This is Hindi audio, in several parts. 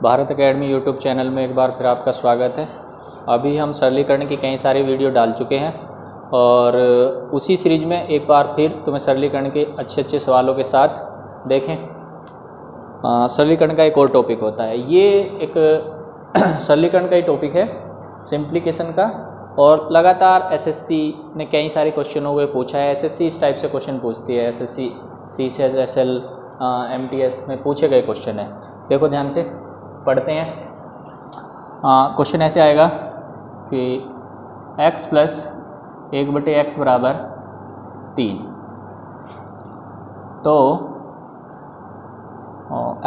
भारत एकेडमी यूट्यूब चैनल में एक बार फिर आपका स्वागत है। अभी हम सरलीकरण की कई सारी वीडियो डाल चुके हैं और उसी सीरीज में एक बार फिर तुम्हें सरलीकरण के अच्छे सवालों के साथ देखें। सरलीकरण का एक और टॉपिक होता है, ये एक सरलीकरण का ही टॉपिक है सिंप्लीकेशन का, और लगातार एसएससी ने कई सारे क्वेश्चनों को पूछा है। एसएससी इस टाइप से क्वेश्चन पूछती है, एसएससी CCSL MTS में पूछे गए क्वेश्चन है। देखो ध्यान से पढ़ते हैं। क्वेश्चन ऐसे आएगा कि x प्लस 1/x बराबर 3, तो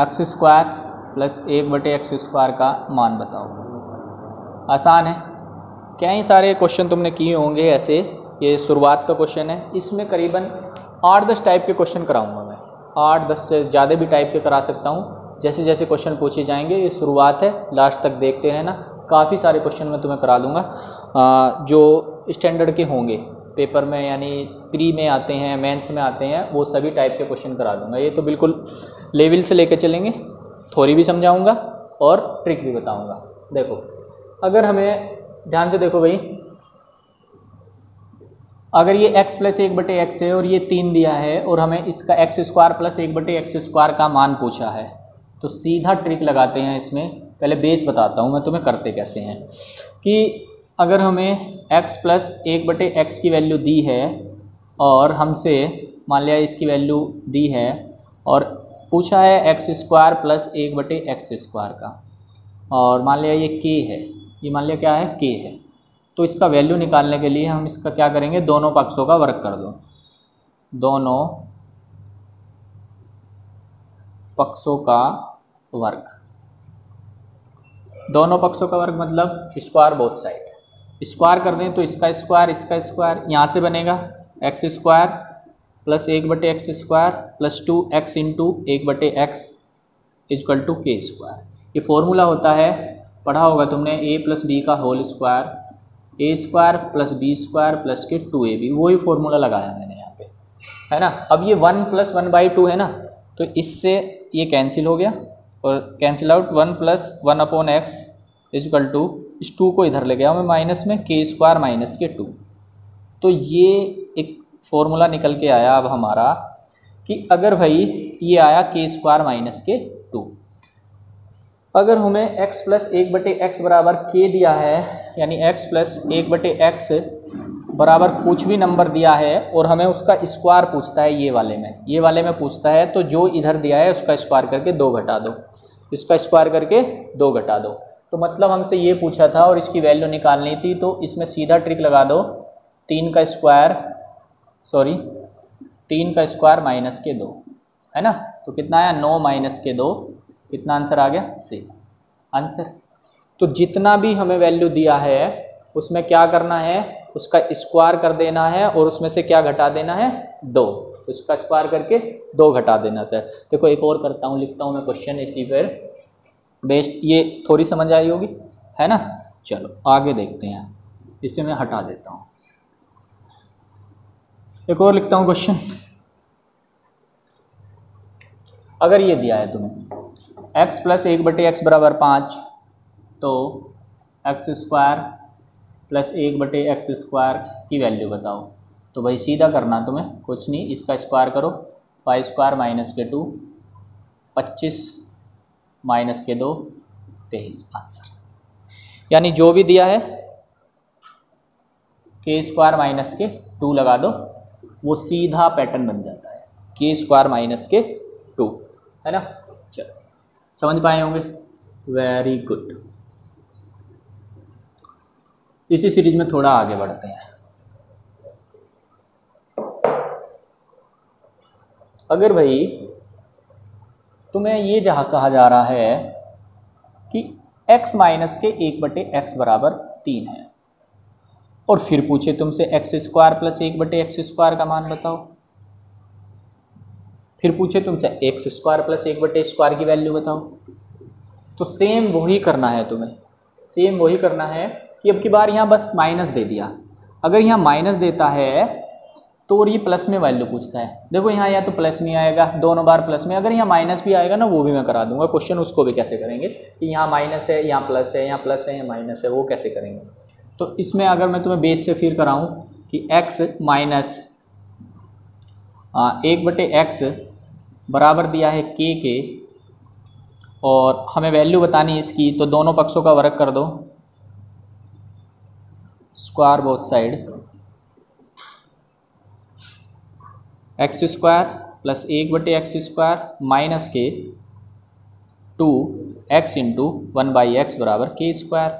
x square plus 1/x square का मान बताओ। आसान है, कई सारे क्वेश्चन तुमने किए होंगे ऐसे। ये शुरुआत का क्वेश्चन है, इसमें करीबन 8-10 टाइप के क्वेश्चन कराऊंगा मैं। 8-10 से ज़्यादा भी टाइप के करा सकता हूँ। जैसे जैसे क्वेश्चन पूछे जाएंगे, ये शुरुआत है, लास्ट तक देखते रहना। काफ़ी सारे क्वेश्चन मैं तुम्हें करा दूँगा जो स्टैंडर्ड के होंगे पेपर में, यानी प्री में आते हैं, मेंस में आते हैं, वो सभी टाइप के क्वेश्चन करा दूँगा। ये तो बिल्कुल लेवल से लेके चलेंगे, थ्योरी भी समझाऊँगा और ट्रिक भी बताऊँगा। देखो, अगर हमें ध्यान से देखो भाई, अगर ये x प्लस 1/x है और ये 3 दिया है और हमें इसका x square plus 1/x square का मान पूछा है, तो सीधा ट्रिक लगाते हैं इसमें। पहले बेस बताता हूँ मैं तुम्हें करते कैसे हैं। कि अगर हमें x प्लस 1/x की वैल्यू दी है और हमसे मान लिया इसकी वैल्यू दी है और पूछा है x square plus 1/x square का, और मान लिया ये k है, ये मान लिया क्या है, k है, तो इसका वैल्यू निकालने के लिए हम इसका क्या करेंगे, दोनों पक्षों का वर्ग कर दो। दोनों पक्षों का वर्ग, दोनों पक्षों का वर्ग मतलब स्क्वायर बोथ साइड। स्क्वायर कर दें तो इसका स्क्वायर यहाँ से बनेगा x square plus 1/x square plus 2x into 1/x equal to k square. ये फॉर्मूला होता है, पढ़ा होगा तुमने, a प्लस b का whole square, a square plus b square plus के 2ab। वही फॉर्मूला लगाया मैंने यहाँ पे, है ना। अब ये 1 प्लस 1/2 है ना, तो इससे ये कैंसिल हो गया और cancel out 1 plus 1/x equal to, इस 2 को इधर ले गया मैं माइनस में, k स्क्वायर माइनस के 2। तो ये एक फॉर्मूला निकल के आया अब हमारा कि अगर भाई ये आया k स्क्वायर माइनस के 2, अगर हमें x प्लस 1/x बराबर k दिया है, यानी x प्लस 1/x बराबर कुछ भी नंबर दिया है और हमें उसका स्क्वायर पूछता है, ये वाले में पूछता है, तो जो इधर दिया है उसका स्क्वायर करके 2 घटा दो, इसका स्क्वायर करके 2 घटा दो। तो मतलब हमसे ये पूछा था और इसकी वैल्यू निकालनी थी, तो इसमें सीधा ट्रिक लगा दो, 3 का स्क्वायर माइनस के 2, है ना। तो कितना आया, 9 माइनस के 2, कितना आंसर आ गया, 6 आंसर। तो जितना भी हमें वैल्यू दिया है उसमें क्या करना है, उसका स्क्वायर कर देना है और उसमें से क्या घटा देना है, 2, उसका स्क्वायर करके 2 घटा देना था। देखो एक और करता हूँ, लिखता हूँ मैं क्वेश्चन इसी पर बेस्ड, ये थोड़ी समझ आई होगी, है ना। चलो आगे देखते हैं, इसे मैं हटा देता हूँ। एक और लिखता हूँ क्वेश्चन। अगर ये दिया है तुम्हें x प्लस 1/x बराबर 5, तो x square plus 1/x square की वैल्यू बताओ। तो भाई सीधा करना तुम्हें, कुछ नहीं, इसका स्क्वायर करो, 5 स्क्वायर माइनस के 2, 25 माइनस के 2, 23 आंसर। यानी जो भी दिया है k स्क्वायर माइनस के 2 लगा दो, वो सीधा पैटर्न बन जाता है, k स्क्वायर माइनस के 2, है ना। चलो समझ पाए होंगे, वेरी गुड। इसी सीरीज में थोड़ा आगे बढ़ते हैं। अगर भाई तुम्हें ये जहाँ कहा जा रहा है कि x माइनस के 1/x बराबर 3 है और फिर पूछे तुमसे x square plus 1/x square का मान बताओ, फिर पूछे तुमसे x square plus 1/x square की वैल्यू बताओ, तो सेम वही करना है तुम्हें, सेम वही करना है कि अब की बार यहाँ बस माइनस दे दिया। अगर यहाँ माइनस देता है तो और ये प्लस में वैल्यू पूछता है। देखो यहाँ या तो प्लस में आएगा, दोनों बार प्लस में, अगर यहाँ माइनस भी आएगा ना वो भी मैं करा दूंगा क्वेश्चन, उसको भी कैसे करेंगे कि यहाँ माइनस है यहाँ प्लस है, यहाँ प्लस है यहाँ माइनस है, वो कैसे करेंगे। तो इसमें अगर मैं तुम्हें बेस से फिर कराऊँ कि x माइनस 1/x बराबर दिया है k के, और हमें वैल्यू बतानी इसकी, तो दोनों पक्षों का वर्ग कर दो, square both side, x square plus 1/x² minus के 2x इंटू 1/x बराबर k²।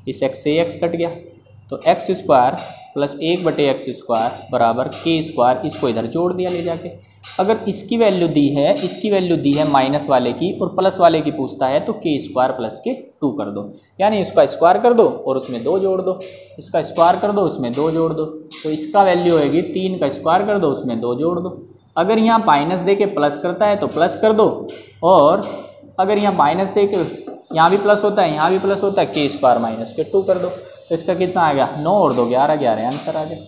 इस x से x कट गया, तो x स्क्वायर प्लस 1/x² बराबर k²। इसको इधर जोड़ दिया ले जाके। अगर इसकी वैल्यू दी है, इसकी वैल्यू दी है माइनस वाले की और प्लस वाले की पूछता है, तो k² प्लस के 2 कर दो, यानी इसका स्क्वायर कर दो और उसमें 2 जोड़ दो, इसका स्क्वायर कर दो उसमें 2 जोड़ दो, तो इसका वैल्यू होगी 3 का स्क्वायर कर दो उसमें 2 जोड़ दो। अगर यहाँ माइनस दे के प्लस करता है तो प्लस कर दो, और अगर यहाँ माइनस दे के यहाँ भी प्लस होता है यहाँ भी प्लस होता है, k² माइनस के 2 कर दो, तो इसका कितना आ गया 9 और 2 11, 11 आंसर आ गया।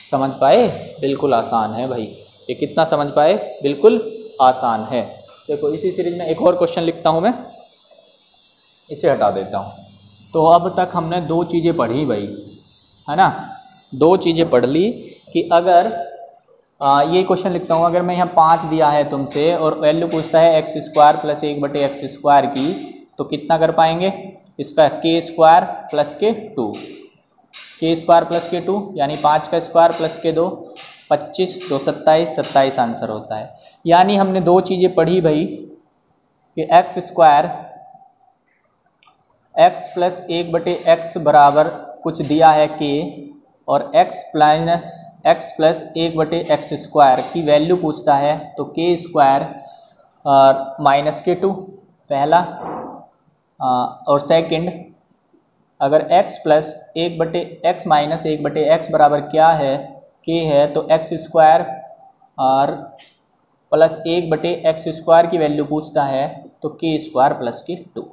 समझ पाए? बिल्कुल आसान है भाई, ये कितना समझ पाए? बिल्कुल आसान है। देखो इसी सीरीज में एक और क्वेश्चन लिखता हूँ मैं, इसे हटा देता हूँ। तो अब तक हमने 2 चीज़ें पढ़ी भाई, है ना, 2 चीज़ें पढ़ ली कि अगर ये क्वेश्चन लिखता हूँ, अगर मैं यहाँ 5 दिया है तुमसे और वैल्यू पूछता है x² प्लस 1/x² की, तो कितना कर पाएंगे इसका, k² प्लस के 2, k² प्लस के 2 यानी 5 का स्क्वायर प्लस के 2, 25 2 27, 27 आंसर होता है। यानी हमने 2 चीज़ें पढ़ी भाई कि x² x प्लस 1/x बराबर कुछ दिया है k, और x प्लस 1/x² की वैल्यू पूछता है, तो k² माइनस के 2 पहला, और सेकंड अगर x plus 1/x minus 1/x बराबर क्या है, k है, तो x² और प्लस 1/x² की वैल्यू पूछता है, तो k² प्लस के 2।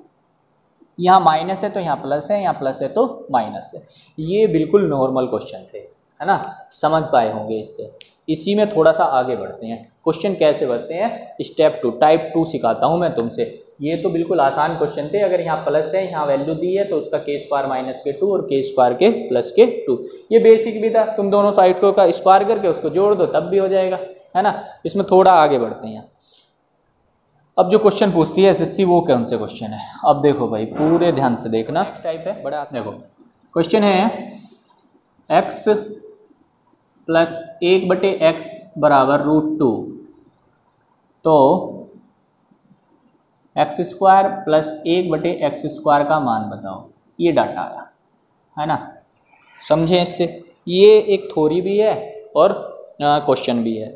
यहाँ माइनस है तो यहाँ प्लस है, यहाँ प्लस है तो माइनस है। ये बिल्कुल नॉर्मल क्वेश्चन थे, है ना, समझ पाए होंगे इससे। इसी में थोड़ा सा आगे बढ़ते हैं, क्वेश्चन कैसे बढ़ते हैं, स्टेप 2 टाइप 2 सिखाता हूँ मैं तुमसे। ये तो बिल्कुल आसान क्वेश्चन थे, अगर यहाँ प्लस है यहाँ वैल्यू दी है तो उसका k² माइनस के 2 और k² के प्लस के 2। ये बेसिक भी था, तुम दोनों साइड को का स्क्वायर करके उसको जोड़ दो तब भी हो जाएगा, है ना। इसमें थोड़ा आगे बढ़ते हैं। अब जो क्वेश्चन पूछती है एसएससी वो कौन से क्वेश्चन है, अब देखो भाई पूरे ध्यान से देखना, टाइप है बड़ा। देखो क्वेश्चन है x प्लस 1/x बराबर √2, तो x² प्लस 1/x² का मान बताओ। ये डाटा आया, है ना, समझें इससे। ये एक थ्योरी भी है और क्वेश्चन भी है,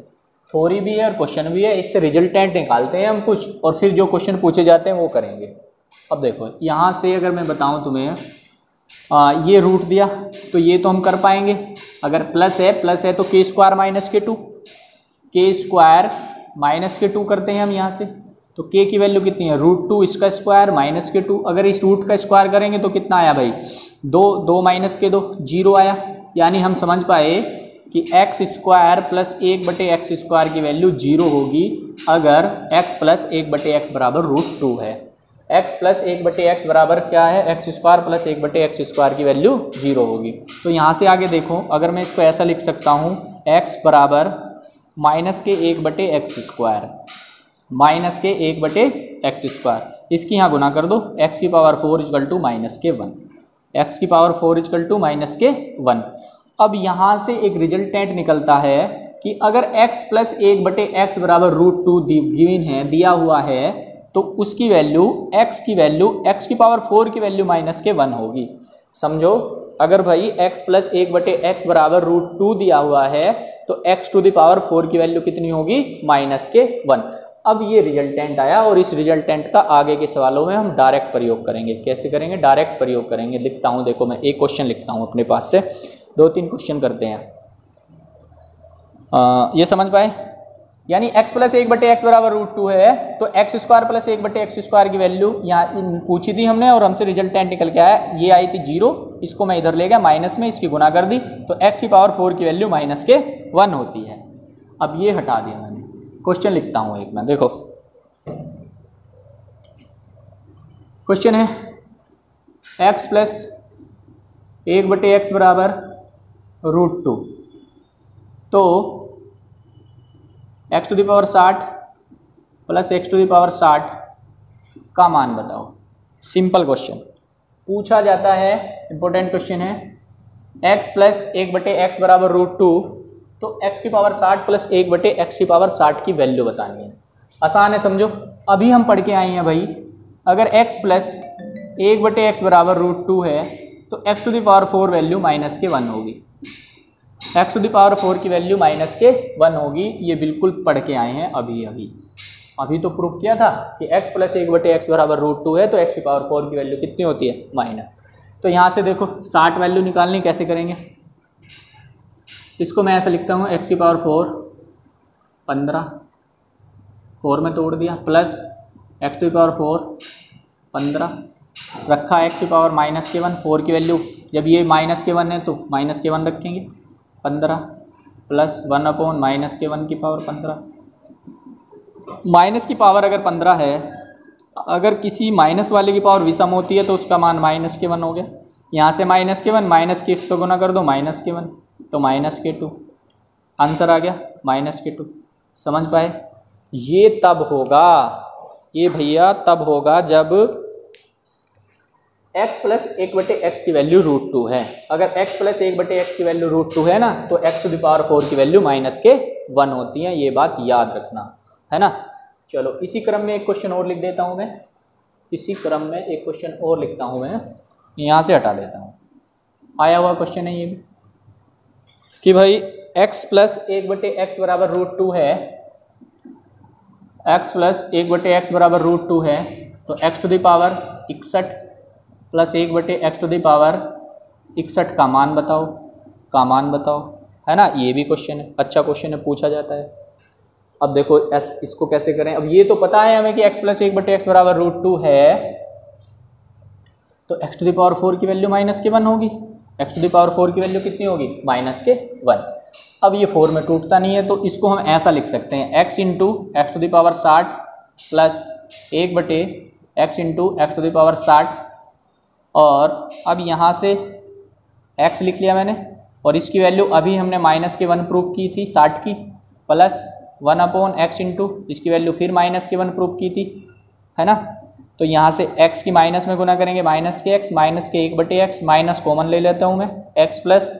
थ्योरी भी है और क्वेश्चन भी है। इससे रिजल्टेंट निकालते हैं हम कुछ, और फिर जो क्वेश्चन पूछे जाते हैं वो करेंगे। अब देखो यहाँ से अगर मैं बताऊँ तुम्हें, ये रूट दिया तो ये तो हम कर पाएंगे। अगर प्लस है तो k² माइनस के 2, k² माइनस के 2 करते हैं हम यहाँ से, तो k की वैल्यू कितनी है √2, इसका स्क्वायर माइनस के 2। अगर इस रूट का स्क्वायर करेंगे तो कितना आया भाई 2 माइनस के 2 0 आया। यानी हम समझ पाए कि x² प्लस 1/x² की वैल्यू 0 होगी अगर x प्लस 1/x बराबर √2 है। x प्लस 1/x बराबर क्या है, x² प्लस 1/x² की वैल्यू 0 होगी। तो यहाँ से आगे देखो, अगर मैं इसको ऐसा लिख सकता हूँ x बराबर माइनस के 1/x², माइनस के 1/x², इसकी यहाँ गुना कर दो, x की पावर 4 इक्वल टू माइनस के 1, x की पावर 4 इक्वल टू माइनस के 1। अब यहाँ से एक रिजल्टेंट निकलता है कि अगर x प्लस 1/x बराबर √2 गिवन है, दिया हुआ है, तो उसकी वैल्यू x की पावर 4 की वैल्यू माइनस के 1 होगी। समझो, अगर भाई x प्लस 1/x बराबर √2 दिया हुआ है तो x टू द पावर 4 की वैल्यू कितनी होगी माइनस के 1। अब ये रिजल्टेंट आया और इस रिजल्टेंट का आगे के सवालों में हम डायरेक्ट प्रयोग करेंगे। कैसे करेंगे, डायरेक्ट प्रयोग करेंगे। लिखता हूँ, देखो मैं एक क्वेश्चन लिखता हूँ अपने पास से, 2-3 क्वेश्चन करते हैं। ये समझ पाए, यानी x प्लस 1/x बराबर √2 है, तो x square plus 1/x square की वैल्यू यहाँ पूछी थी हमने और हमसे रिजल्टेंट निकल के आया, ये आई थी 0, इसको मैं इधर ले गया माइनस में, इसकी गुना कर दी तो x⁴ की वैल्यू -1 होती है। अब ये हटा दिया मैंने, क्वेश्चन लिखता हूँ एक मैं, देखो क्वेश्चन है x प्लस 1/x बराबर √2, तो x⁻60 प्लस x⁻60 का मान बताओ। सिंपल क्वेश्चन पूछा जाता है, इंपॉर्टेंट क्वेश्चन है। x प्लस 1/x बराबर √2, तो x⁻60 प्लस 1/x⁻60 की वैल्यू बतानी है। आसान है, समझो। अभी हम पढ़ के आए हैं भाई, अगर x प्लस 1/x बराबर √2 है तो x⁴ वैल्यू -1 होगी, x⁴ की वैल्यू -1 होगी। ये बिल्कुल पढ़ के आए हैं अभी तो प्रूफ किया था कि x प्लस 1/x बराबर √2 है, तो x⁴ की वैल्यू कितनी होती है, माइनस। तो यहाँ से देखो 60 वैल्यू निकालनी कैसे करेंगे, इसको मैं ऐसा लिखता हूँ x⁴ 15, 4 में तोड़ दिया, प्लस x⁴ 15 रखा, x⁻−1 4 की वैल्यू, जब ये -1 है तो -1 रखेंगे, 15 प्लस 1/-1 की पावर 15। माइनस की पावर अगर 15 है, अगर किसी माइनस वाले की पावर विषम होती है तो उसका मान -1 हो गया। यहाँ से -1 माइनस के इसको गुना कर दो, -1 तो -2, आंसर आ गया -2। समझ पाए? ये तब होगा, ये भैया तब होगा जब x प्लस 1/x की वैल्यू √2 है। अगर x प्लस 1/x की वैल्यू √2 है ना, तो x⁴ की वैल्यू -1 होती है। ये बात याद रखना है ना। चलो इसी क्रम में एक क्वेश्चन और लिख देता हूँ मैं, इसी क्रम में एक क्वेश्चन और लिखता हूँ मैं, यहाँ से हटा देता हूँ। आया हुआ क्वेश्चन है ये भी कि भाई x प्लस 1/x बराबर √2 है, x प्लस 1/x बराबर √2 है, तो x⁻61 प्लस 1/x⁻61 का मान बताओ, है ना। ये भी क्वेश्चन है, अच्छा क्वेश्चन है, पूछा जाता है। अब देखो इसको कैसे करें। अब ये तो पता है हमें कि x प्लस 1/x बराबर √2 है, तो x⁴ की वैल्यू -1 होगी, x⁴ की वैल्यू कितनी होगी, -1। अब ये 4 में टूटता नहीं है, तो इसको हम ऐसा लिख सकते हैं, x into x⁻60 plus 1/x into x⁻60, और अब यहाँ से x लिख लिया मैंने, और इसकी वैल्यू अभी हमने -1 प्रूव की थी 60 की, प्लस 1/x इंटू इसकी वैल्यू फिर -1 प्रूव की थी, है ना। तो यहाँ से x की माइनस में गुना करेंगे, -x माइनस के 1/x, माइनस कॉमन ले लेता हूँ मैं, x प्लस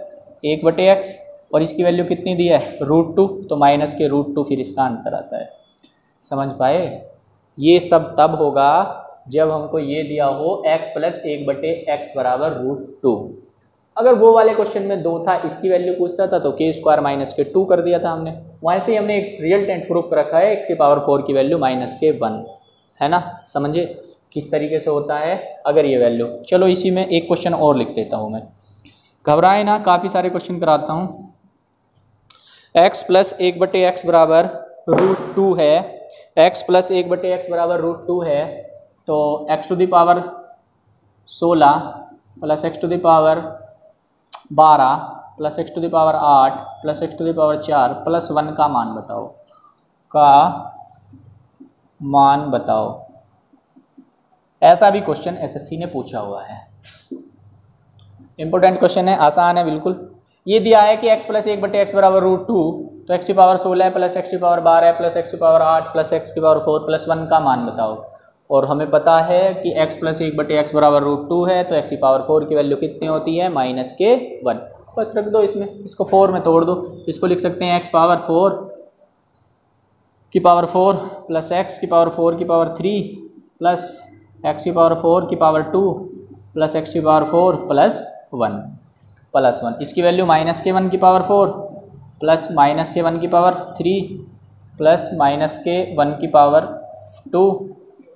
1/x, और इसकी वैल्यू कितनी दी है, √2, तो माइनस के √2 फिर इसका आंसर आता है। समझ पाए? ये सब तब होगा जब हमको ये दिया हो x प्लस 1/x बराबर √2। अगर वो वाले क्वेश्चन में 2 था, इसकी वैल्यू पूछता था, तो k² - 2 कर दिया था हमने। वैसे ही हमने एक रिजल्टेंट प्रूफ रखा है x⁴ की वैल्यू -1, है ना। समझे किस तरीके से होता है अगर ये वैल्यू। चलो इसी में एक क्वेश्चन और लिख देता हूँ मैं, घबराए ना, काफ़ी सारे क्वेश्चन कराता हूँ। x प्लस 1/x बराबर √2 है, x प्लस 1/x बराबर √2 है, तो x⁻16 plus x⁻12 plus x⁻8 plus x⁻4 plus 1 का मान बताओ। ऐसा भी क्वेश्चन एसएससी ने पूछा हुआ है, इंपॉर्टेंट क्वेश्चन है, आसान है बिल्कुल। ये दिया है कि x प्लस 1/x बराबर √2, तो x⁻16 plus x⁻12 plus x⁻8 plus x⁻4 plus 1 का मान बताओ। और हमें पता है कि x प्लस 1/x बराबर √2 है, तो x⁻4 की वैल्यू कितनी होती है, -1। बस रख दो इसमें, इसको 4 में तोड़ दो, इसको लिख सकते हैं x⁻4 की पावर 4 प्लस x⁻4 की पावर 3 प्लस x⁻4 की पावर 2 प्लस x⁻4 प्लस 1। इसकी वैल्यू -1 की पावर 4 प्लस -1 की पावर 3 प्लस -1 की पावर 2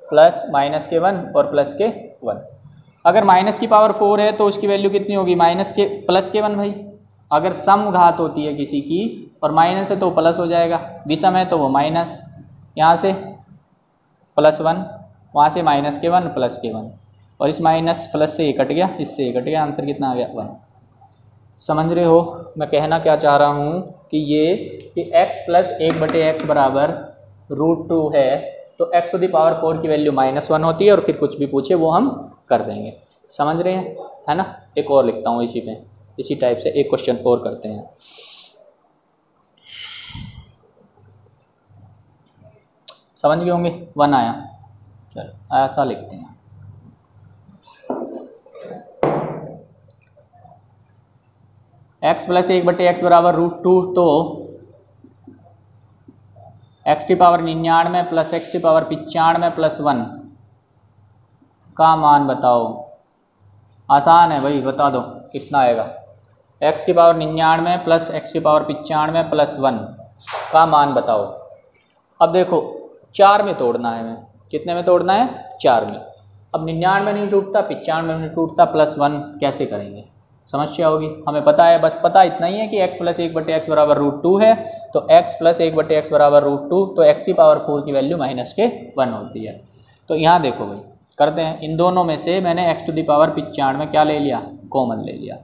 प्लस -1 और +1। अगर माइनस की पावर 4 है तो उसकी वैल्यू कितनी होगी, +1 भाई। अगर सम घात होती है किसी की और माइनस है तो प्लस हो जाएगा, विषम है तो वो माइनस, यहाँ से +1, वहाँ से -k1 +k1, और इस माइनस प्लस से ये कट गया, इससे ये कट गया, आंसर कितना आ गया 1। समझ रहे हो मैं कहना क्या चाह रहा हूँ कि ये कि x + 1/x बराबर √2 है, तो x⁴ की वैल्यू -1 होती है, और फिर कुछ भी पूछे वो हम कर देंगे। समझ रहे हैं, है ना। एक और लिखता हूँ इसी पे, इसी टाइप से एक क्वेश्चन और करते हैं। समझ गए होंगे, 1 आया, चलो ऐसा लिखते हैं। x + 1/x बराबर √2, तो x⁴ 99 + x⁴ 95 + 1 का मान बताओ। आसान है भाई, बता दो कितना आएगा। x⁴ 99 + x⁴ 95 + 1 का मान बताओ। अब देखो 4 में तोड़ना है हमें, कितने में तोड़ना है, 4 में। अब 99 नहीं टूटता, 95 में नहीं टूटता, +1 कैसे करेंगे, समस्या होगी। हमें पता है, बस पता इतना ही है कि x + 1/x बराबर √2 है, तो x + 1/x बराबर √2, तो x⁴ की वैल्यू -1 होती है। तो यहाँ देखो भाई करते हैं, इन दोनों में से मैंने x⁵ क्या ले लिया, कॉमन ले लिया।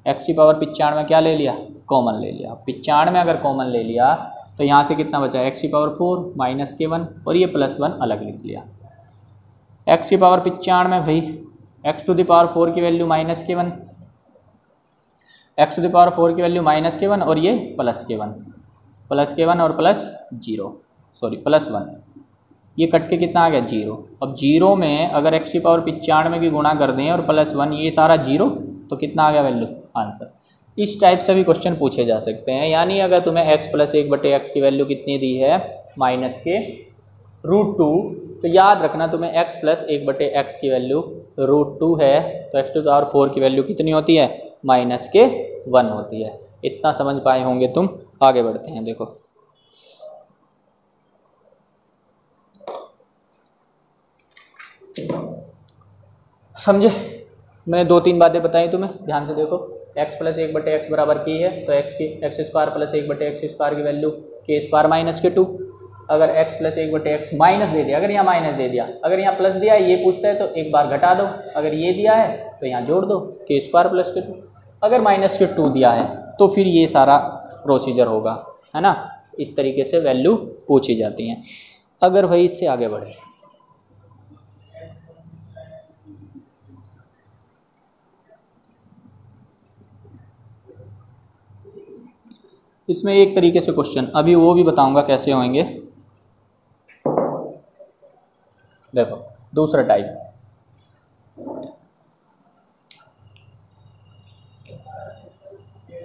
x⁵ क्या ले लिया, कॉमन ले लिया। 95 अगर कॉमन ले लिया तो यहाँ से कितना बचा, x⁴ -k1, और ये +1 अलग लिख लिया। x⁵ भाई x⁴ की वैल्यू -k1, x⁴ की वैल्यू -k1, और ये +k1 और +1, ये कट के कितना आ गया 0। अब 0 में अगर x⁵ की गुणा कर दें और +1, ये सारा 0, तो कितना आ गया वैल्यू, आंसर। इस टाइप से भी क्वेश्चन पूछे जा सकते हैं। यानी अगर तुम्हें x + 1/x की वैल्यू कितनी दी है, -k√2, तो याद रखना तुम्हें x + 1/x की वैल्यू √2 है, तो x⁴ की वैल्यू कितनी होती है, -k1 होती है। इतना समझ पाए होंगे तुम। आगे बढ़ते हैं, देखो समझे, मैंने 2-3 बातें बताई तुम्हें, ध्यान से देखो। x + 1/x बराबर k है, तो x² + 1/x² की वैल्यू k² -k2। अगर x + 1/x माइनस दे दिया, अगर यहाँ माइनस दे दिया, अगर यहाँ प्लस दिया है, ये पूछता है तो एक बार घटा दो, अगर ये दिया है तो यहाँ जोड़ दो, k² + k2। अगर -k2 दिया है तो फिर ये सारा प्रोसीजर होगा, है ना। इस तरीके से वैल्यू पूछी जाती हैं। अगर भाई इससे आगे बढ़े, इसमें एक तरीके से क्वेश्चन, अभी वो भी बताऊंगा कैसे होंगे। देखो दूसरा टाइप,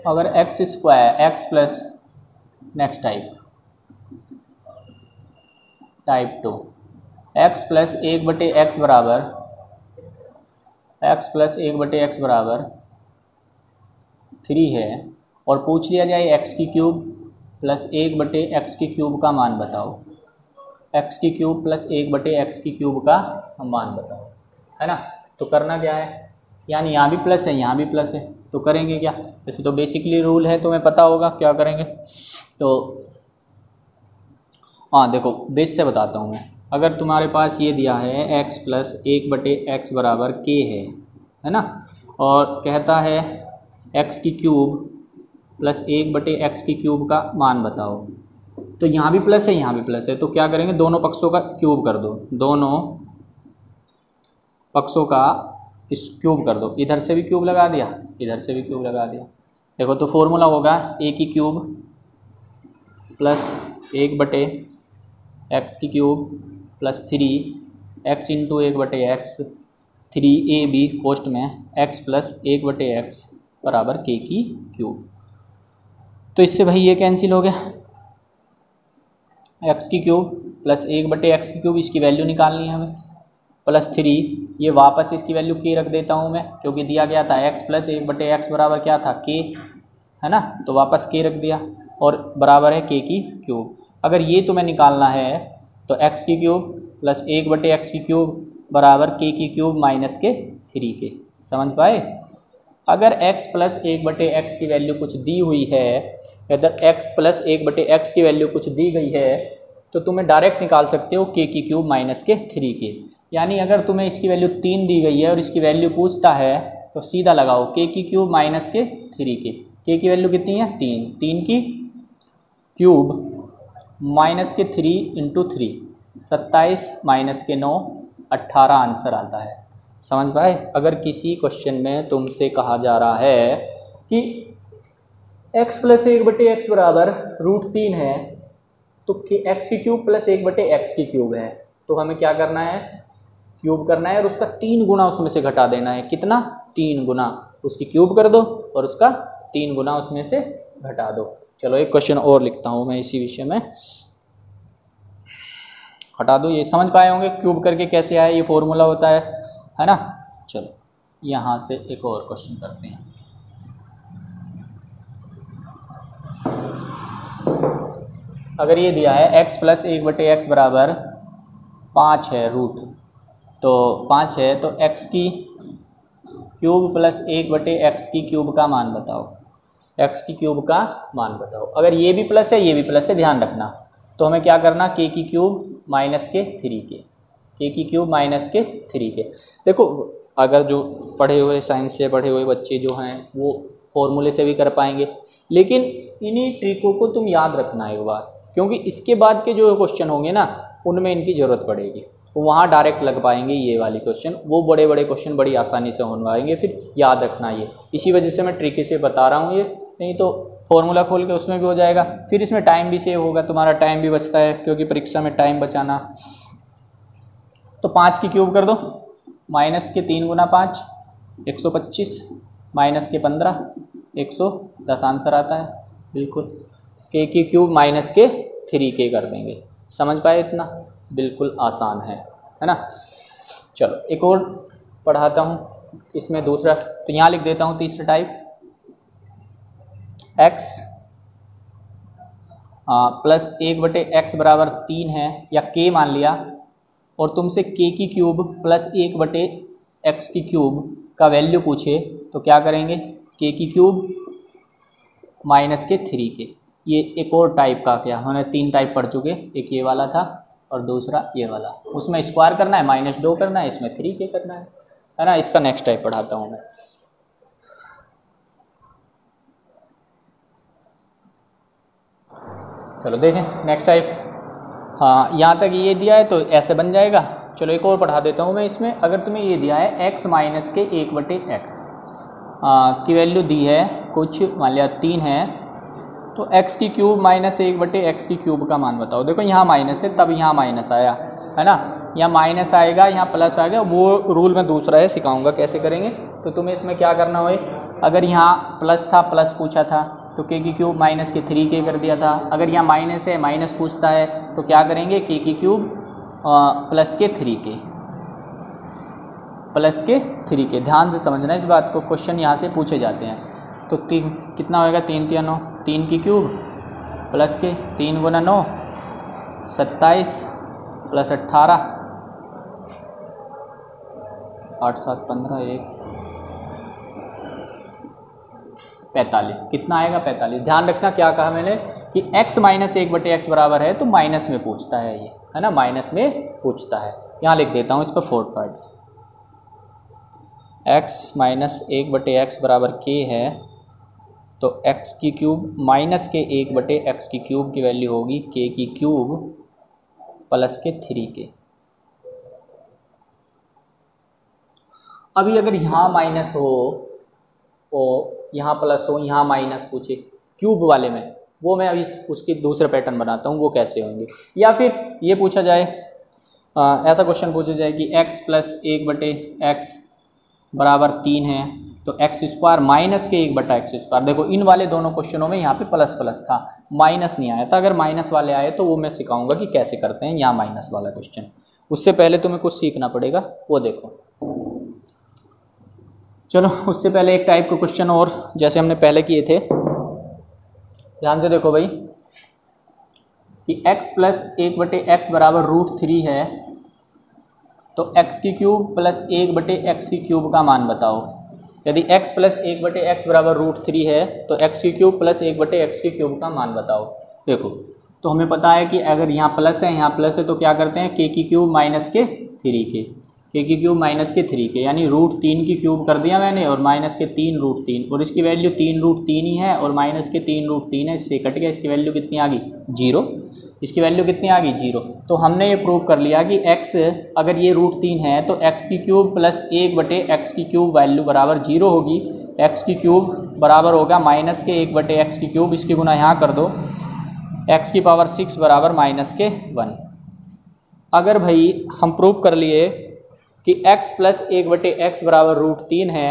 अगर x² plus next type 2 x + 1/x बराबर 3 है, और पूछ लिया जाए x³ + 1/x³ का मान बताओ। x³ + 1/x³ का मान बताओ, है ना। तो करना क्या है, यानी यहाँ भी प्लस है, यहाँ भी प्लस है, तो करेंगे क्या। वैसे तो बेसिकली रूल है, तुम्हें पता होगा क्या करेंगे। तो हाँ देखो बेस से बताता हूँ मैं। अगर तुम्हारे पास ये दिया है x + 1/x बराबर k है ना, और कहता है x³ + 1/x³ का मान बताओ, तो यहाँ भी प्लस है, यहाँ भी प्लस है, तो क्या करेंगे, दोनों पक्षों का क्यूब कर दो, दोनों पक्षों का इस क्यूब कर दो। इधर से भी क्यूब लगा दिया, इधर से भी क्यूब लगा दिया। देखो तो फॉर्मूला होगा a³ + 1/x³ + 3x × 1/x 3ab कोष्ट में x + 1/x बराबर k³। तो इससे भाई ये कैंसिल हो गया, x³ + 1/x³, इसकी वैल्यू निकालनी है हमें, +3, ये वापस इसकी वैल्यू k रख देता हूँ मैं, क्योंकि दिया गया था x + 1/x बराबर क्या था, k, है ना। तो वापस k रख दिया, और बराबर है k³। अगर ये तुम्हें निकालना है तो x³ + 1/x³ बराबर k³ - के 3 के। समझ पाए, अगर x प्लस 1/x की वैल्यू कुछ दी हुई है, अगर x प्लस 1/x की वैल्यू कुछ दी गई है तो तुम्हें डायरेक्ट निकाल सकते हो k की क्यूब माइनस के 3k। यानी अगर तुम्हें इसकी वैल्यू 3 दी गई है और इसकी वैल्यू पूछता है तो सीधा लगाओ k की क्यूब माइनस के 3k। k की वैल्यू कितनी है 3, 3 की क्यूब माइनस के 3 इंटू 3, 27 माइनस के 9, 18 आंसर आता है। समझ पाए? अगर किसी क्वेश्चन में तुमसे कहा जा रहा है कि x प्लस 1/x बराबर √3 है तो x की क्यूब प्लस 1/x की क्यूब है, तो हमें क्या करना है, क्यूब करना है और उसका 3 गुना उसमें से घटा देना है। कितना? 3 गुना। उसकी क्यूब कर दो और उसका 3 गुना उसमें से घटा दो। चलो एक क्वेश्चन और लिखता हूँ मैं इसी विषय में, हटा दो। ये समझ पाए होंगे क्यूब करके कैसे आया, ये फॉर्मूला होता है ना। चलो यहाँ से एक और क्वेश्चन करते हैं। अगर ये दिया है x प्लस 1/x बराबर 5 है रूट, तो 5 है तो x की क्यूब प्लस 1/x की क्यूब का मान बताओ। x की क्यूब का मान बताओ। अगर ये भी प्लस है ये भी प्लस है, ध्यान रखना, तो हमें क्या करना, k की क्यूब माइनस के 3k, k की क्यूब माइनस के 3k। देखो अगर जो पढ़े हुए साइंस से पढ़े हुए बच्चे जो हैं वो फॉर्मूले से भी कर पाएंगे, लेकिन इन्हीं ट्रिकों को तुम याद रखना एक बार, क्योंकि इसके बाद के जो क्वेश्चन होंगे ना उनमें इनकी ज़रूरत पड़ेगी। वहाँ डायरेक्ट लग पाएंगे ये वाली क्वेश्चन, वो बड़े बड़े क्वेश्चन बड़ी आसानी से हो पाएंगे। फिर याद रखना ये, इसी वजह से मैं ट्रिक से बता रहा हूँ ये, नहीं तो फॉर्मूला खोल के उसमें भी हो जाएगा। फिर इसमें टाइम भी सेव होगा, तुम्हारा टाइम भी बचता है, क्योंकि परीक्षा में टाइम बचाना। तो 5 की क्यूब कर दो, माइनस के 3 गुना 5 125, माइनस के 15 110 आंसर आता है बिल्कुल। k की क्यूब माइनस के 3k कर देंगे। समझ पाए? इतना बिल्कुल आसान है ना। चलो एक और पढ़ाता हूँ इसमें दूसरा, तो यहाँ लिख देता हूँ तीसरा टाइप, x प्लस 1/x बराबर 3 है, या k मान लिया, और तुमसे k की क्यूब प्लस 1/x की क्यूब का वैल्यू पूछे तो क्या करेंगे, k की क्यूब माइनस के 3k। ये एक और टाइप का, क्या हमने 3 टाइप पढ़ चुके, एक ये वाला था और दूसरा ये वाला। उसमें स्क्वायर करना है, -2 करना है, इसमें 3k करना है ना। इसका नेक्स्ट टाइप पढ़ाता हूँ मैं। चलो देखें नेक्स्ट टाइप। हाँ यहाँ तक ये दिया है तो ऐसे बन जाएगा। चलो एक और पढ़ा देता हूँ मैं इसमें। अगर तुम्हें ये दिया है x माइनस के 1/x की वैल्यू दी है कुछ, मान लिया 3 है, तो x की क्यूब माइनस 1/x की क्यूब का मान बताओ। देखो यहाँ माइनस है तब यहाँ माइनस आया है ना, यहाँ माइनस आएगा यहाँ प्लस आ गया, वो रूल में दूसरा है, सिखाऊंगा कैसे करेंगे। तो तुम्हें इसमें क्या करना हो, अगर यहाँ प्लस था, प्लस पूछा था तो k की क्यूब माइनस के 3k कर दिया था। अगर यहाँ माइनस है, माइनस पूछता है तो क्या करेंगे, k की क्यूब प्लस के 3k, प्लस के 3k। ध्यान से समझना इस बात को, क्वेश्चन यहाँ से पूछे जाते हैं। तो 3 कितना होएगा, 3 3 9, 3 की क्यूब प्लस के 3 गुना 9 27 प्लस 18 8 7 15 1 45। कितना आएगा, 45। ध्यान रखना क्या कहा मैंने कि x माइनस 1/x बराबर है तो माइनस में पूछता है ये, है ना, माइनस में पूछता है। यहाँ लिख देता हूँ इसको 4 पार्ट। x माइनस 1/x बराबर k है, तो x की क्यूब माइनस के 1/x की क्यूब की वैल्यू होगी k की क्यूब प्लस के 3k। अभी अगर यहाँ माइनस हो और यहाँ प्लस हो, यहाँ माइनस पूछे क्यूब वाले में, वो मैं अभी उसकी दूसरा पैटर्न बनाता हूँ, वो कैसे होंगे। या फिर ये पूछा जाए, ऐसा क्वेश्चन पूछा जाए कि x प्लस 1/x बराबर 3 है, तो x स्क्वायर माइनस के 1/x स्क्वायर। देखो इन वाले दोनों क्वेश्चनों में यहाँ पे प्लस प्लस था, माइनस नहीं आया था। अगर माइनस वाले आए तो वो मैं सिखाऊंगा कि कैसे करते हैं यहाँ माइनस वाला क्वेश्चन। उससे पहले तुम्हें कुछ सीखना पड़ेगा, वो देखो। चलो उससे पहले एक टाइप का क्वेश्चन और, जैसे हमने पहले किए थे, ध्यान से देखो भाई, कि x प्लस 1/x बराबर √3 है, तो x की क्यूब प्लस 1/x की क्यूब का मान बताओ। यदि x प्लस 1/x बराबर √3 है तो x³ प्लस 1/x³ का मान बताओ। देखो, तो हमें पता है कि अगर यहाँ प्लस है यहाँ प्लस है तो क्या करते हैं, k³ माइनस के 3 के, k³ माइनस के 3 के, यानी √3 की क्यूब कर दिया मैंने और माइनस के 3 √3, और इसकी वैल्यू 3 √3 ही है और माइनस के 3 √3 है, इससे कट गया, इसकी वैल्यू कितनी आ गई 0, इसकी वैल्यू कितनी आ गई 0। तो हमने ये प्रूव कर लिया कि x अगर ये √3 है तो x³ प्लस 1/x³ वैल्यू बराबर 0 होगी, x³ बराबर होगा माइनस के 1/x³, इसकी गुना यहाँ कर दो, x⁻6 बराबर माइनस के 1। अगर भाई हम प्रूव कर लिए कि x प्लस 1/x बराबर √3 है,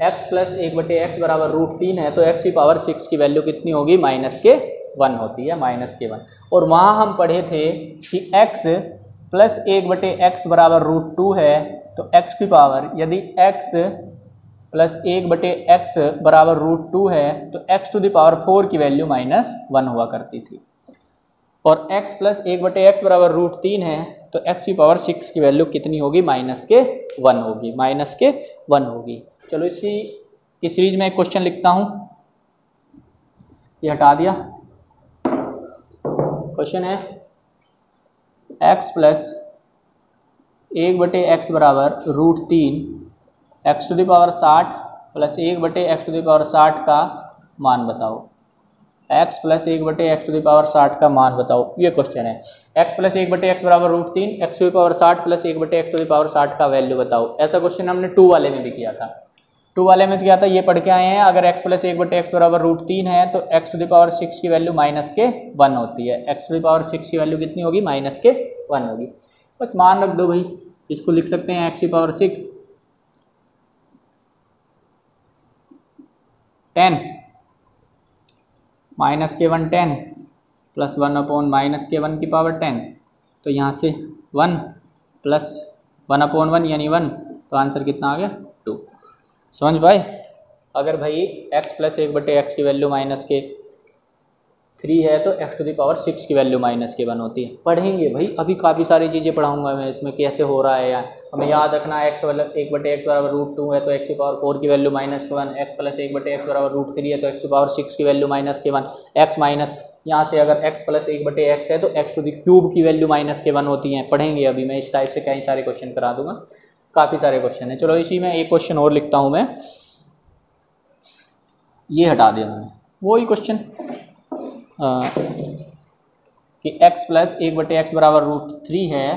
x प्लस 1/x बराबर √3 है, तो x⁻6 की वैल्यू कितनी होगी, माइनस के 1 होती है, माइनस के 1। और वहाँ हम पढ़े थे कि x प्लस 1/x बराबर √2 है, तो x की पावर यदि x प्लस 1/x बराबर √2 है तो x⁴ की वैल्यू -1 हुआ करती थी, और x प्लस 1/x बराबर √3 है तो x⁻6 की वैल्यू कितनी होगी, माइनस के 1 होगी, माइनस के 1 होगी। चलो इस सीरीज में एक क्वेश्चन लिखता हूँ, ये हटा दिया। क्वेश्चन है x प्लस 1/x बराबर √3, x⁻60 प्लस 1/x⁻60 का मान बताओ। x प्लस 1/x⁻60 का मान बताओ, ये क्वेश्चन है। x प्लस 1/x बराबर √3, x⁻60 प्लस 1/x⁻60 का वैल्यू बताओ। ऐसा क्वेश्चन हमने 2 वाले में भी किया था, 2 वाले में किया था, ये पढ़ के आए हैं। अगर x प्लस 1/x बराबर √3 है तो x⁻6 की वैल्यू माइनस के 1 होती है, x⁻6 की वैल्यू कितनी होगी, माइनस के 1 होगी। बस मान रख दो भाई, इसको लिख सकते हैं x⁻6 10 माइनस के 1 10 प्लस 1/-(-1 की पावर 10), तो यहाँ से 1 प्लस 1/1 यानी 1, तो आंसर कितना आ गया 2। समझ भाई। अगर भाई x प्लस 1/x की वैल्यू माइनस के 3 है तो x⁻6 की वैल्यू माइनस के 1 होती है। पढ़ेंगे भाई, अभी काफ़ी सारी चीज़ें पढ़ाऊंगा मैं, इसमें कैसे हो रहा है यार। हमें याद रखना है x मतलब 1/x बराबर √2 है तो x⁻4 की वैल्यू माइनस के 1, x प्लस 1/x बराबर √3 है तो x⁻6 की वैल्यू माइनस के 1, x माइनस यहाँ से अगर x प्लस 1/x है तो x³ की वैल्यू माइनस के 1 होती है। पढ़ेंगे अभी, मैं इस टाइप से कई सारे क्वेश्चन करा दूंगा, काफ़ी सारे क्वेश्चन है। चलो इसी में एक क्वेश्चन और लिखता हूँ मैं, ये हटा दिया मैंने, वही क्वेश्चन कि x प्लस 1/x बराबर √3 है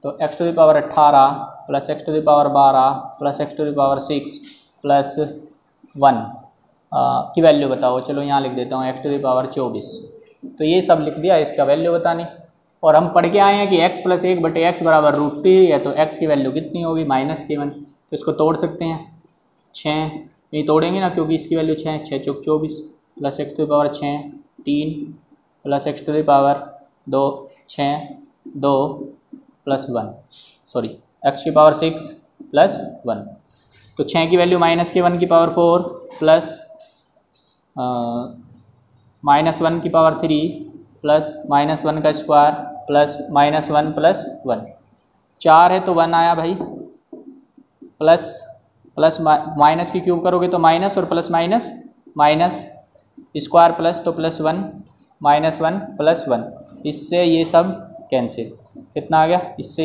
तो x⁻18 plus x⁻12 plus x⁻6 plus 1 की वैल्यू बताओ। चलो यहाँ लिख देता हूँ x⁻24। तो ये सब लिख दिया, इसका वैल्यू बतानी। और हम पढ़ के आए हैं कि x प्लस 1/x बराबर √3 है तो x की वैल्यू कितनी होगी, माइनस के 1। तो इसको तोड़ सकते हैं, 6 नहीं तोड़ेंगे ना क्योंकि इसकी वैल्यू 6, 6 चौक 24 plus x⁻6 3 plus x⁻2 6 2 plus 1 sorry x⁻6 plus 1। तो 6 की वैल्यू माइनस के 1 की पावर 4 प्लस -1 की पावर 3 प्लस -1 का स्क्वायर प्लस -1 प्लस 1। 4 है तो 1 आया भाई, प्लस प्लस माइनस की क्यूब करोगे तो माइनस, और plus minus minus, square plus तो प्लस 1 -1 प्लस 1, इससे ये सब कैंसिल, कितना आ गया, इससे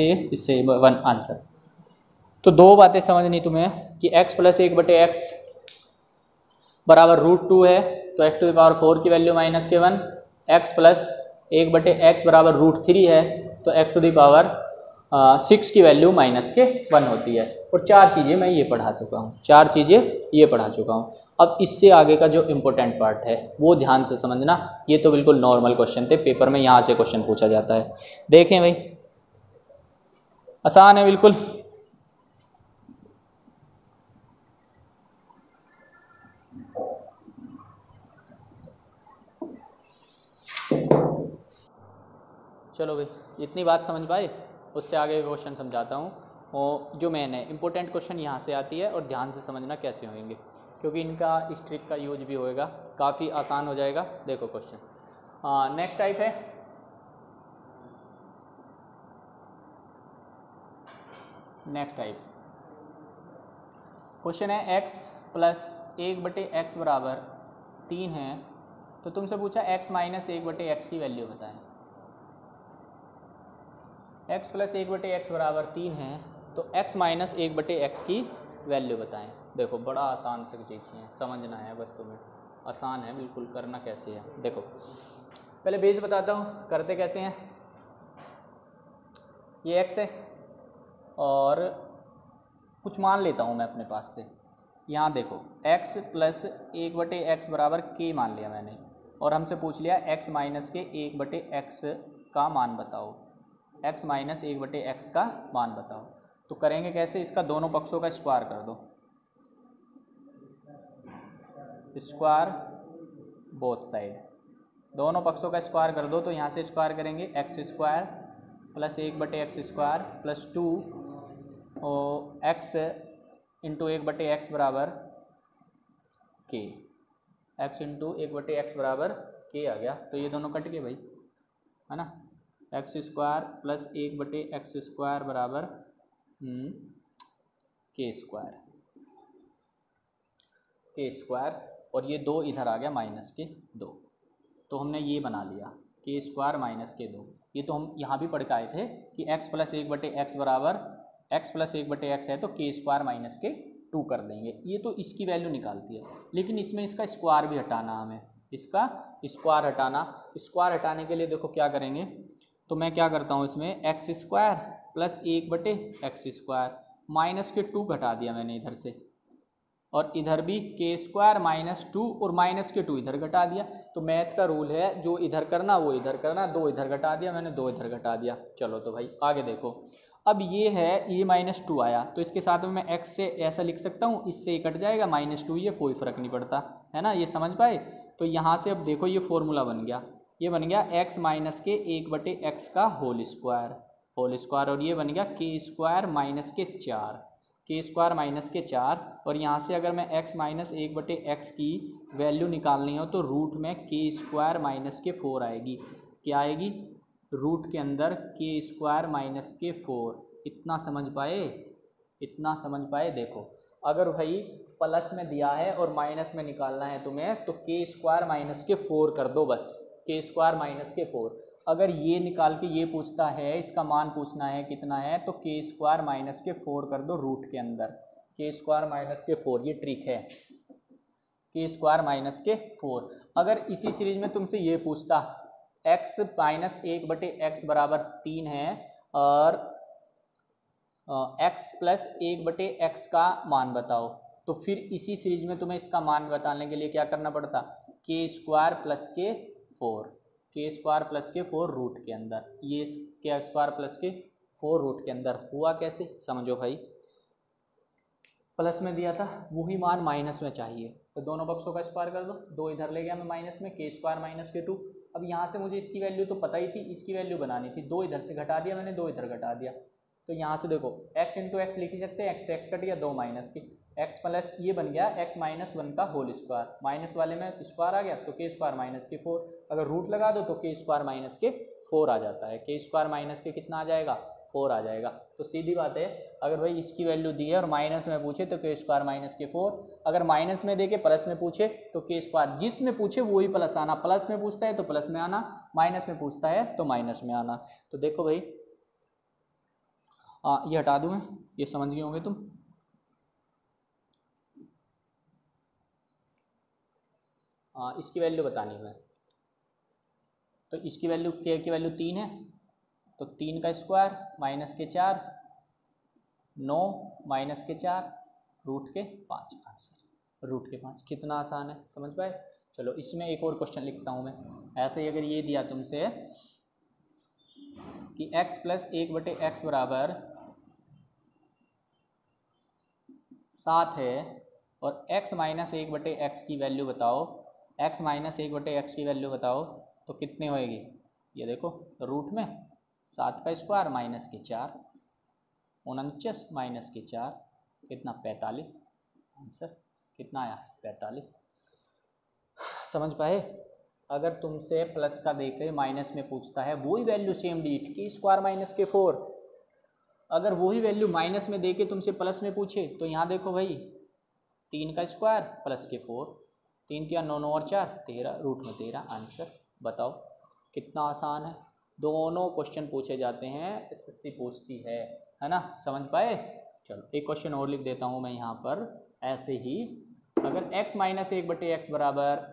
1 आंसर। तो 2 बातें समझनी तुम्हें कि x प्लस 1/x बराबर √2 है तो x⁻4 की वैल्यू माइनस के 1, x प्लस 1/x बराबर √3 है तो x⁻6 की वैल्यू माइनस के 1 होती है। और 4 चीज़ें मैं ये पढ़ा चुका हूँ, 4 चीज़ें ये पढ़ा चुका हूँ। अब इससे आगे का जो इम्पोर्टेंट पार्ट है वो ध्यान से समझना। ये तो बिल्कुल नॉर्मल क्वेश्चन थे, पेपर में यहाँ से क्वेश्चन पूछा जाता है। देखें भाई, आसान है बिल्कुल। चलो भाई, इतनी बात समझ पाए, उससे आगे क्वेश्चन समझाता हूँ। और जो मेन है इंपॉर्टेंट क्वेश्चन यहाँ से आती है, और ध्यान से समझना कैसे होंगे, क्योंकि इनका इस ट्रिक का यूज भी होएगा, काफ़ी आसान हो जाएगा। देखो क्वेश्चन नेक्स्ट टाइप है, नेक्स्ट टाइप क्वेश्चन है x प्लस 1/x बराबर 3 है, तो तुमसे पूछा x माइनस 1/x की वैल्यू बताएं। x प्लस 1/x बराबर 3 है, तो x माइनस 1/x की वैल्यू बताएं। देखो बड़ा आसान सी चीज़ है, समझना है बस तुम्हें, आसान है बिल्कुल, करना कैसे है देखो। पहले बेस बताता हूँ करते कैसे हैं। ये x है और कुछ मान लेता हूँ मैं अपने पास से। यहाँ देखो x प्लस 1/x बराबर k मान लिया मैंने, और हमसे पूछ लिया x माइनस के 1/x का मान बताओ, x माइनस 1/x का मान बताओ। तो करेंगे कैसे, इसका दोनों पक्षों का स्क्वायर कर दो, स्क्वायर बोथ साइड, दोनों पक्षों का स्क्वायर कर दो। तो यहाँ से स्क्वायर करेंगे x square plus 1/x square plus 2 x into 1/x बराबर k, x इंटू 1/x बराबर k आ गया। तो ये दोनों कट गए भाई, है ना। x square plus 1/x square बराबर k स्क्वायर, और ये 2 इधर आ गया माइनस के 2, तो हमने ये बना लिया k स्क्वायर माइनस के 2। ये तो हम यहाँ भी पढ़ के आए थे कि x प्लस 1/x बराबर x प्लस 1/x है, तो k स्क्वायर माइनस के 2 कर देंगे। ये तो इसकी वैल्यू निकालती है, लेकिन इसमें इसका स्क्वायर भी हटाना, हमें इसका स्क्वायर हटाना। स्क्वायर हटाने के लिए देखो क्या करेंगे, तो मैं क्या करता हूँ इसमें x square plus 1/x square minus के 2 घटा दिया मैंने इधर से, और इधर भी k स्क्वायर माइनस 2 और माइनस के 2 इधर घटा दिया। तो मैथ का रूल है जो इधर करना वो इधर करना, 2 इधर घटा दिया मैंने, 2 इधर घटा दिया। चलो तो भाई आगे देखो, अब ये है ये माइनस 2 आया, तो इसके साथ में मैं x से ऐसा लिख सकता हूँ, इससे ये कट जाएगा -2, ये कोई फ़र्क नहीं पड़ता, है ना। ये समझ पाए। तो यहाँ से अब देखो ये फॉर्मूला बन गया, ये बन गया x माइनस के 1/x का होल स्क्वायर, और ये बन गया k स्क्वायर माइनस के 4, k स्क्वायर माइनस के 4। और यहाँ से अगर मैं x माइनस 1/x की वैल्यू निकालनी हो तो रूट में k स्क्वायर माइनस के 4 आएगी। क्या आएगी, रूट के अंदर k स्क्वायर माइनस के 4। इतना समझ पाए, इतना समझ पाए। देखो अगर भाई प्लस में दिया है और माइनस में निकालना है तुम्हें, तो k स्क्वायर माइनस के 4 कर दो बस, k स्क्वायर माइनस के 4। अगर ये निकाल के ये पूछता है, इसका मान पूछना है कितना है, तो k स्क्वायर माइनस के 4 कर दो रूट के अंदर, k स्क्वायर माइनस के 4, ये ट्रिक है, k स्क्वायर माइनस के 4। अगर इसी सीरीज में तुमसे ये पूछता x माइनस 1/x बराबर 3 है और x प्लस 1/x का मान बताओ, तो फिर इसी सीरीज में तुम्हें इसका मान बताने के लिए क्या करना पड़ता, k स्क्वायर प्लस के 4, k स्क्वायर प्लस के 4 रूट के अंदर, ये k स्क्वायर प्लस के 4 रूट के अंदर। हुआ कैसे समझो भाई, प्लस में दिया था वही मान माइनस में चाहिए, तो दोनों पक्षों का स्क्वायर कर दो, 2 इधर ले गया मैं माइनस में, k स्क्वायर माइनस के 2। अब यहाँ से मुझे इसकी वैल्यू तो पता ही थी, इसकी वैल्यू बनानी थी, 2 इधर से घटा दिया मैंने, 2 इधर घटा दिया। तो यहाँ से देखो x इंटू एक्स लिख ही सकते हैं, x से x कट गया, 2 माइनस की x प्लस ये बन गया x माइनस 1 का होल स्क्वायर, माइनस वाले में स्क्वायर आ गया तो k स्क्वायर माइनस के 4। अगर रूट लगा दो तो k स्क्वायर माइनस के 4 आ जाता है, k स्क्वायर माइनस के कितना आ जाएगा, 4 आ जाएगा। तो सीधी बात है, अगर भाई इसकी वैल्यू दी है और माइनस में पूछे तो k स्क्वायर माइनस के 4, अगर माइनस में दे के प्लस में पूछे तो k स्क्वायर, जिसमें पूछे वही प्लस आना, प्लस में पूछता है तो प्लस में आना, माइनस में पूछता है तो माइनस में आना। तो देखो भाई ये हटा दूँ मैं, ये समझ गए होंगे तुम। इसकी वैल्यू बतानी है, तो इसकी वैल्यू k की वैल्यू 3 है, तो 3 का स्क्वायर माइनस के 4, 9 माइनस के 4 रूट के 5, आंसर रूट के 5। कितना आसान है, समझ पाए। चलो इसमें एक और क्वेश्चन लिखता हूँ मैं। ऐसे ही अगर ये दिया तुमसे कि x प्लस 1/x बराबर 7 है और x माइनस 1/x की वैल्यू बताओ, x माइनस 1/x की वैल्यू बताओ, तो कितनी होएगी। ये देखो रूट में 7 का स्क्वायर माइनस के 4, 49 माइनस के 4 कितना 45, आंसर कितना आया 45। समझ पाए। अगर तुमसे प्लस का देके माइनस में पूछता है, वही value same digit k square minus के 4, अगर वही वैल्यू माइनस में देके तुमसे प्लस में पूछे, तो यहाँ देखो भाई 3 का स्क्वायर प्लस के 4, 3 क्या 9 9 और 4 13, रूट में 13 आंसर। बताओ कितना आसान है। दोनों क्वेश्चन पूछे जाते हैं, एसएससी पूछती है ना, समझ पाए। चलो एक क्वेश्चन और लिख देता हूँ मैं यहाँ पर ऐसे ही। अगर x माइनस 1/x बराबर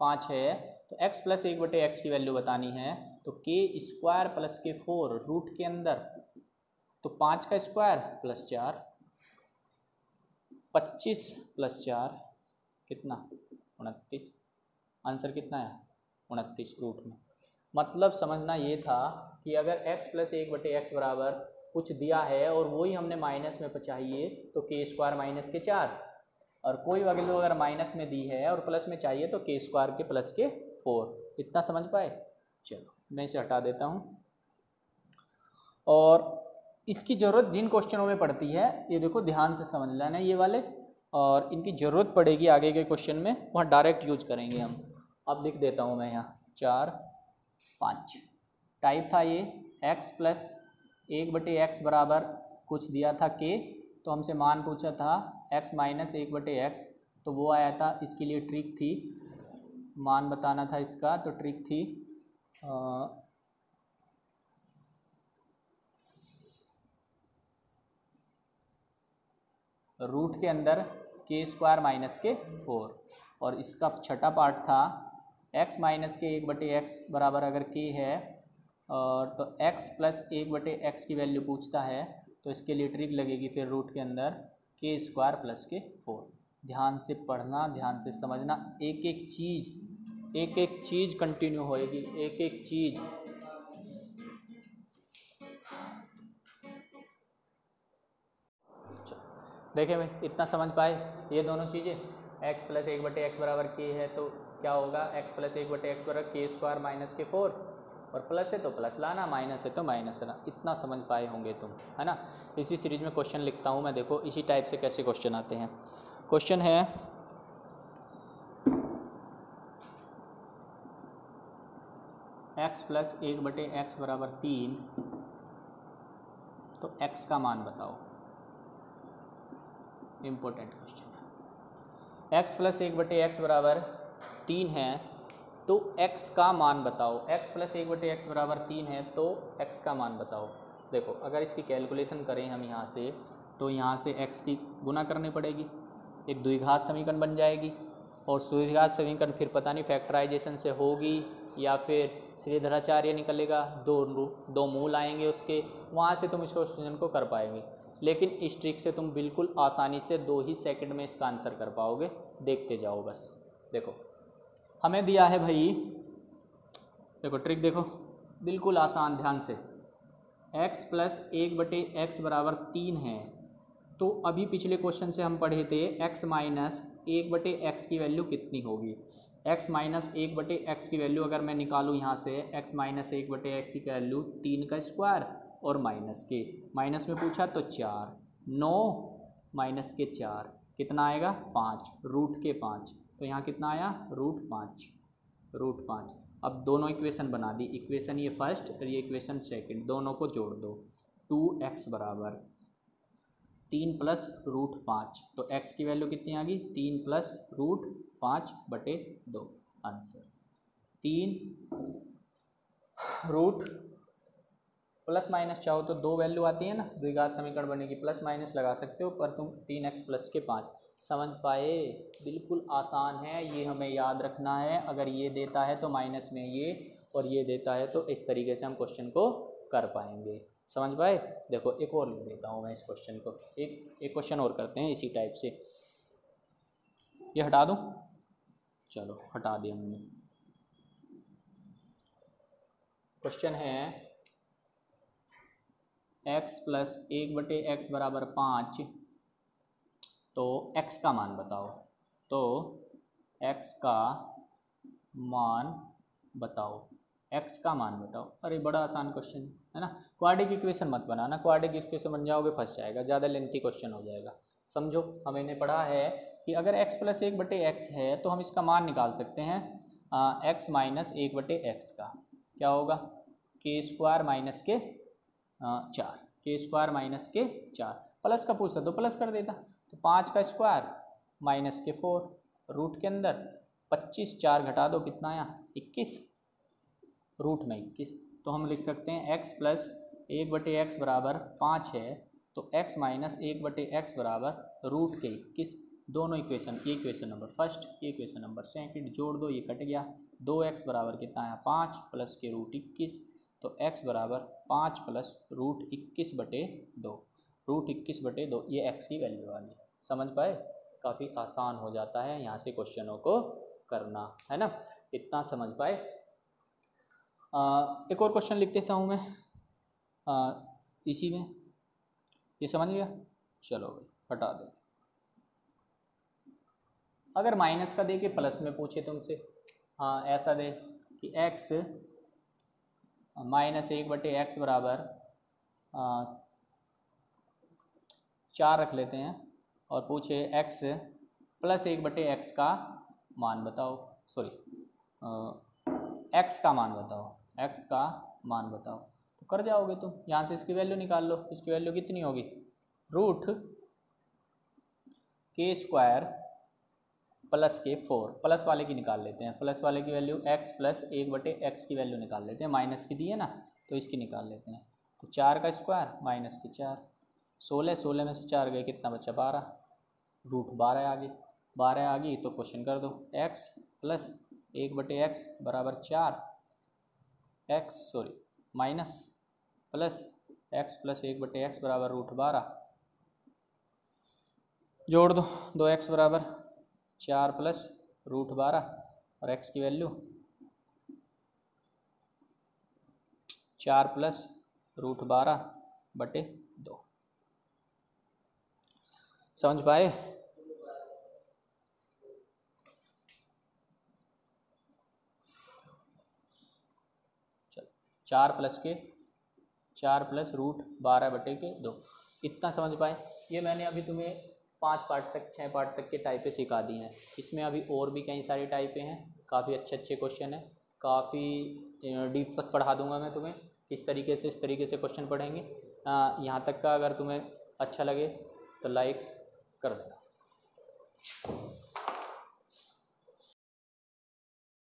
5 है तो x प्लस 1/x की वैल्यू बतानी है, तो के स्क्वायर प्लस के 4 रूट के अंदर, तो 5 का स्क्वायर प्लस 4, 25 प्लस 4 कितना 29, आंसर कितना है 29 रूट में। मतलब समझना ये था कि अगर x प्लस 1/x बराबर कुछ दिया है और वही हमने माइनस में चाहिए तो के स्क्वायर माइनस के 4, और कोई वैल्यू अगर माइनस में दी है और प्लस में चाहिए तो के स्क्वायर के प्लस के 4। इतना समझ पाए। चलो मैं इसे हटा देता हूँ। और इसकी ज़रूरत जिन क्वेश्चनों में पड़ती है, ये देखो ध्यान से समझ लेना ये वाले, और इनकी ज़रूरत पड़ेगी आगे के क्वेश्चन में, वहाँ डायरेक्ट यूज करेंगे हम। अब लिख देता हूँ मैं यहाँ 4 5। टाइप था ये x प्लस 1/x बराबर कुछ दिया था k, तो हमसे मान पूछा था x माइनस 1/x, तो वो आया था। इसके लिए ट्रिक थी, मान बताना था इसका, तो ट्रिक थी रूट के अंदर के स्क्वायर माइनस के 4, और इसका छठा पार्ट था x माइनस के 1/x बराबर अगर k है और तो x प्लस 1/x की वैल्यू पूछता है, तो इसके लिए ट्रिक लगेगी फिर रूट के अंदर के स्क्वायर प्लस के 4। ध्यान से पढ़ना, ध्यान से समझना, एक एक चीज़ कंटिन्यू होएगी, एक एक चीज़। देखें भाई इतना समझ पाए ये दोनों चीज़ें। x प्लस 1/x बराबर k है तो क्या होगा, x प्लस 1/x बराबर के स्क्वायर माइनस के 4, और प्लस है तो प्लस लाना, माइनस है तो माइनस लाना। इतना समझ पाए होंगे तुम, है ना। इसी सीरीज में क्वेश्चन लिखता हूँ मैं, देखो इसी टाइप से कैसे क्वेश्चन आते हैं। क्वेश्चन है x प्लस 1/x बराबर 3, तो x का मान बताओ। इम्पोर्टेंट क्वेश्चन है। x प्लस 1/x बराबर 3 है तो x का मान बताओ। x प्लस 1/x बराबर 3 है तो x का मान बताओ। देखो अगर इसकी कैलकुलेशन करें हम यहाँ से, तो यहाँ से x की गुना करनी पड़ेगी, एक द्विघात समीकरण बन जाएगी, और द्विघात समीकरण फिर पता नहीं फैक्टराइजेशन से होगी या फिर श्रीधराचार्य निकलेगा, दो मूल आएंगे उसके, वहाँ से तुम इस क्वेश्चन को कर पाएंगे। लेकिन इस ट्रिक से तुम बिल्कुल आसानी से 2 ही सेकंड में इसका आंसर कर पाओगे। देखते जाओ बस। देखो हमें दिया है भाई, देखो ट्रिक देखो बिल्कुल आसान, ध्यान से। x प्लस 1/x बराबर 3 है, तो अभी पिछले क्वेश्चन से हम पढ़े थे x माइनस 1/x की वैल्यू कितनी होगी। x माइनस 1/x की वैल्यू अगर मैं निकालूँ यहाँ से, x माइनस 1/x की वैल्यू 3 का स्क्वायर और माइनस के, माइनस में पूछा तो 4, 9 माइनस के 4 कितना आएगा 5, रूट के 5, तो यहाँ कितना आया रूट 5। अब दोनों इक्वेशन बना दी, इक्वेशन ये फर्स्ट और ये इक्वेशन सेकंड, दोनों को जोड़ दो। 2x बराबर 3 प्लस रूट 5, तो x की वैल्यू कितनी आ गई 3 plus root 5/2 answer. 3 root plus minus चाहो तो 2 वैल्यू आती है ना, द्विघात समीकरण बनेगी, प्लस माइनस लगा सकते हो, पर तुम 3x प्लस के 5 समझ पाए। बिल्कुल आसान है, ये हमें याद रखना है। अगर ये देता है तो माइनस में ये, और ये देता है तो इस तरीके से हम क्वेश्चन को कर पाएंगे। समझ पाए। देखो एक और लिख देता हूँ मैं इस क्वेश्चन को, एक क्वेश्चन और करते हैं इसी टाइप से। ये हटा दूँ, चलो हटा दिया मैंने। क्वेश्चन है x प्लस 1/x बराबर 5, तो x का मान बताओ। तो x का मान बताओ, x का मान बताओ। अरे बड़ा आसान क्वेश्चन है ना। क्वाड्रेटिक इक्वेशन मत बनाना, क्वाड्रेटिक इक्वेशन बन जाओगे फंस जाएगा, ज़्यादा लेंथी क्वेश्चन हो जाएगा। समझो हमने पढ़ा है कि अगर x प्लस 1/x है तो हम इसका मान निकाल सकते हैं x माइनस 1/x का। क्या होगा के स्क्वायर माइनस के 4, के स्क्वायर माइनस के 4, प्लस का पूछता तो प्लस कर देता, तो 5 का स्क्वायर माइनस के 4 रूट के अंदर 25, 4 घटा दो कितना आया 21, रूट में 21। तो हम लिख सकते हैं x प्लस 1/x बराबर 5 है, तो x माइनस 1/x बराबर रूट के 21। दोनों इक्वेशन, ये इक्वेशन नंबर फर्स्ट, ये इक्वेशन नंबर सेकंड, जोड़ दो, ये कट गया। 2x बराबर कितना आया 5 प्लस के रूट 21, तो x बराबर 5 प्लस रूट 21/2, रूट 21/2 ये x की वैल्यू आ गई। समझ पाए? काफ़ी आसान हो जाता है यहाँ से क्वेश्चनों को करना, है ना? इतना समझ पाए। एक और क्वेश्चन लिख देता हूँ मैं इसी में, ये समझ गया? चलो भाई हटा दो। अगर माइनस का दे के प्लस में पूछे तुमसे, हाँ ऐसा दे कि x माइनस 1/x बराबर 4 रख लेते हैं, और पूछे x प्लस 1/x का मान बताओ, सॉरी x का मान बताओ, x का मान बताओ, तो कर जाओगे तुम। यहाँ से इसकी वैल्यू निकाल लो। इसकी वैल्यू कितनी होगी, रूट के स्क्वायर प्लस के 4, प्लस वाले की निकाल लेते हैं, प्लस वाले की वैल्यू x प्लस 1/x की वैल्यू निकाल लेते हैं, माइनस की दी है ना तो इसकी निकाल लेते हैं। तो 4 का स्क्वायर माइनस के 4, 16 में से 4 गए कितना बचा 12, रूट 12 आ गई। 12 आ गई तो क्वेश्चन कर दो, x प्लस 1/x बराबर 4, minus plus x plus 1/x बराबर रूट 12, जोड़ दो, 2x बराबर 4 प्लस रूट 12 और x की वैल्यू 4 प्लस रूट 12/2। समझ पाए? चलो 4 प्लस रूट 12/2, इतना समझ पाए? ये मैंने अभी तुम्हें 5 पार्ट तक 6 पार्ट तक के टाइपें सिखा दी हैं। इसमें अभी और भी कई सारी टाइपें हैं, काफ़ी अच्छे अच्छे क्वेश्चन हैं, काफ़ी डीप तक पढ़ा दूंगा मैं तुम्हें। किस तरीके से, इस तरीके से क्वेश्चन पढ़ेंगे। यहाँ तक का अगर तुम्हें अच्छा लगे तो लाइक्स कर देना।